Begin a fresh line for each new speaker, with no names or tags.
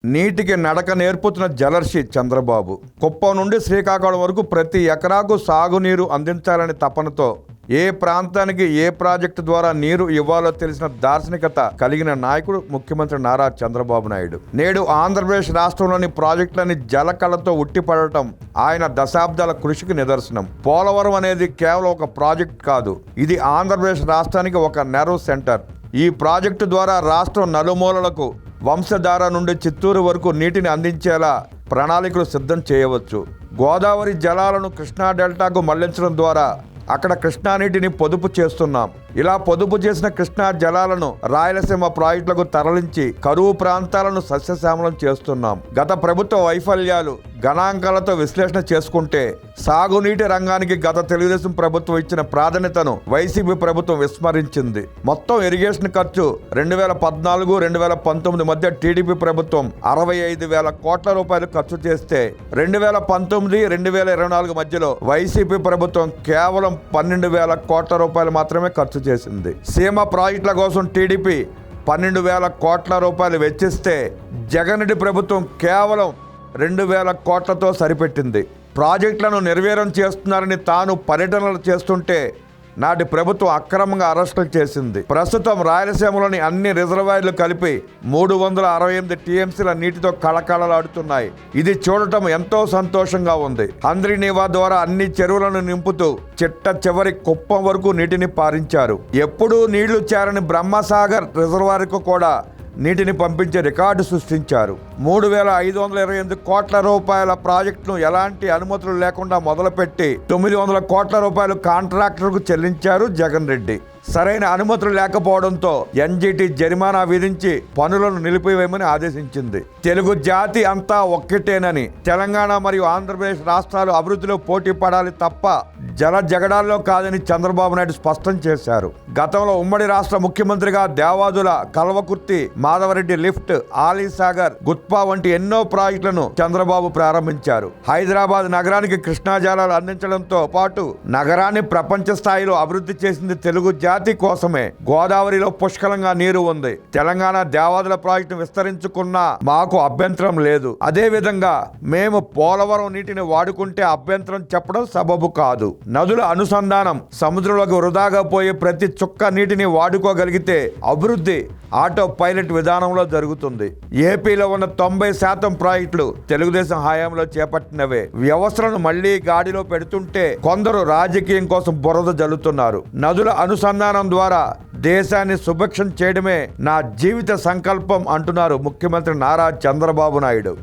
నీటికి నడక నేర్పుతున్న జలర్షి చంద్రబాబు. కుప్పం నుండి శ్రీకాకుళం వరకు ప్రతి ఎకరాకు సాగునీరు అందించాలని తపనతో ఏ ప్రాంతానికి ఏ ప్రాజెక్టు ద్వారా నీరు ఇవ్వాలో తెలిసిన దార్శనికత కలిగిన నాయకుడు ముఖ్యమంత్రి నారా చంద్రబాబు నాయుడు. నేడు ఆంధ్రప్రదేశ్ రాష్ట్రంలోని ప్రాజెక్టులని జలకళతో ఉట్టిపడటం ఆయన దశాబ్దాల కృషికి నిదర్శనం. పోలవరం అనేది కేవలం ఒక ప్రాజెక్ట్ కాదు, ఇది ఆంధ్రప్రదేశ్ రాష్ట్రానికి ఒక నెర్వ్ సెంటర్. ఈ ప్రాజెక్టు ద్వారా రాష్ట్రం నలుమూలలకు వంశధార నుండి చిత్తూరు వరకు నీటిని అందించేలా ప్రణాళికలు సిద్ధం చేయవచ్చు. గోదావరి జలాలను కృష్ణా డెల్టాకు మళ్లించడం ద్వారా అక్కడ కృష్ణా నీటిని పొదుపు చేస్తున్నాం. ఇలా పొదుపు చేసిన కృష్ణా జలాలను రాయలసీమ ప్రాజెక్టులకు తరలించి కరువు ప్రాంతాలను సస్యశ్యామలం చేస్తున్నాం. గత ప్రభుత్వ వైఫల్యాలు గణాంకాలతో విశ్లేషణ చేసుకుంటే సాగునీటి రంగానికి గత తెలుగుదేశం ప్రభుత్వం ఇచ్చిన ప్రాధాన్యతను వైసీపీ ప్రభుత్వం విస్మరించింది. మొత్తం ఇరిగేషన్ ఖర్చు 2014-2019 మధ్య టీడీపీ ప్రభుత్వం 65,000 కోట్ల రూపాయలు ఖర్చు చేస్తే 2019-2024 మధ్యలో వైసీపీ ప్రభుత్వం కేవలం 12,000 కోట్ల రూపాయలు మాత్రమే ఖర్చు చేసింది. సీమ ప్రాజెక్టుల కోసం టీడీపీ 12,000 కోట్ల రూపాయలు వెచ్చిస్తే జగన్ రెడ్డి ప్రభుత్వం కేవలం 2,000 కోట్లతో సరిపెట్టింది. ప్రాజెక్టులను నిర్వీర్యం చేస్తున్నారని తాను పర్యటనలు చేస్తుంటే నాటి ప్రభుత్వం అక్రమంగా అరెస్టులు చేసింది. ప్రస్తుతం రాయలసీమలోని అన్ని రిజర్వాయర్లు కలిపి 368 టీఎంసీల నీటితో కళకళలాడుతున్నాయి. ఇది చూడటం ఎంతో సంతోషంగా ఉంది. హంద్రీనీవా ద్వారా అన్ని చెరువులను నింపుతూ చిట్ట చివరి కుప్పం వరకు నీటిని పారించారు. ఎప్పుడూ నీళ్లు చేరని బ్రహ్మసాగర్ రిజర్వాయర్కు కూడా నీటిని పంపించే రికార్డు సృష్టించారు. 3,528 కోట్ల రూపాయల ప్రాజెక్టును ఎలాంటి అనుమతులు లేకుండా మొదలుపెట్టి 900 కోట్ల రూపాయలు కాంట్రాక్టర్కు చెల్లించారు జగన్ రెడ్డి. సరైన అనుమతులు లేకపోవడంతో ఎన్జీటీ జరిమానా విధించి పనులను నిలిపివేయమని ఆదేశించింది. తెలుగు జాతి అంతా ఒక్కటేనని, తెలంగాణ మరియు ఆంధ్రప్రదేశ్ రాష్ట్రాలు అభివృద్ధిలో పోటీ పడాలి తప్ప జల జగడాల్లో కాదని చంద్రబాబు నాయుడు స్పష్టం చేశారు. గతంలో ఉమ్మడి రాష్ట్ర ముఖ్యమంత్రిగా దేవాదుల, కల్వకుర్తి, మాధవరెడ్డి లిఫ్ట్, ఆలీసాగర్, గుత్పా వంటి ఎన్నో ప్రాజెక్టులను చంద్రబాబు ప్రారంభించారు. హైదరాబాద్ నగరానికి కృష్ణా జలాలు అందించడంతో పాటు నగరాన్ని ప్రపంచ స్థాయిలో అభివృద్ధి చేసింది తెలుగు జాతి కోసమే. గోదావరిలో పుష్కలంగా నీరు ఉంది. తెలంగాణ దేవాదుల ప్రాజెక్టు విస్తరించుకున్నా మాకు అభ్యంతరం లేదు. అదే విధంగా మేము పోలవరం నీటిని వాడుకుంటే అభ్యంతరం చెప్పడం సబబు కాదు. నదుల అనుసంధానం, సముద్రంలోకి వృధాగా పోయే ప్రతి చుక్క నీటిని వాడుకోగలిగితే అభివృద్ధి ఆటో పైలట్ విధానంలో జరుగుతుంది. ఏపీలో ఉన్న 90% ప్రాజెక్టులు తెలుగుదేశం హయాంలో చేపట్టినవే. వ్యవస్థలను మళ్లీ గాడిలో పెడుతుంటే కొందరు రాజకీయం కోసం బురద జల్లుతున్నారు. నదుల అనుసంధానం ద్వారా దేశాన్ని సుభిక్షం చేయడమే నా జీవిత సంకల్పం అంటున్నారు ముఖ్యమంత్రి నారా చంద్రబాబు నాయుడు.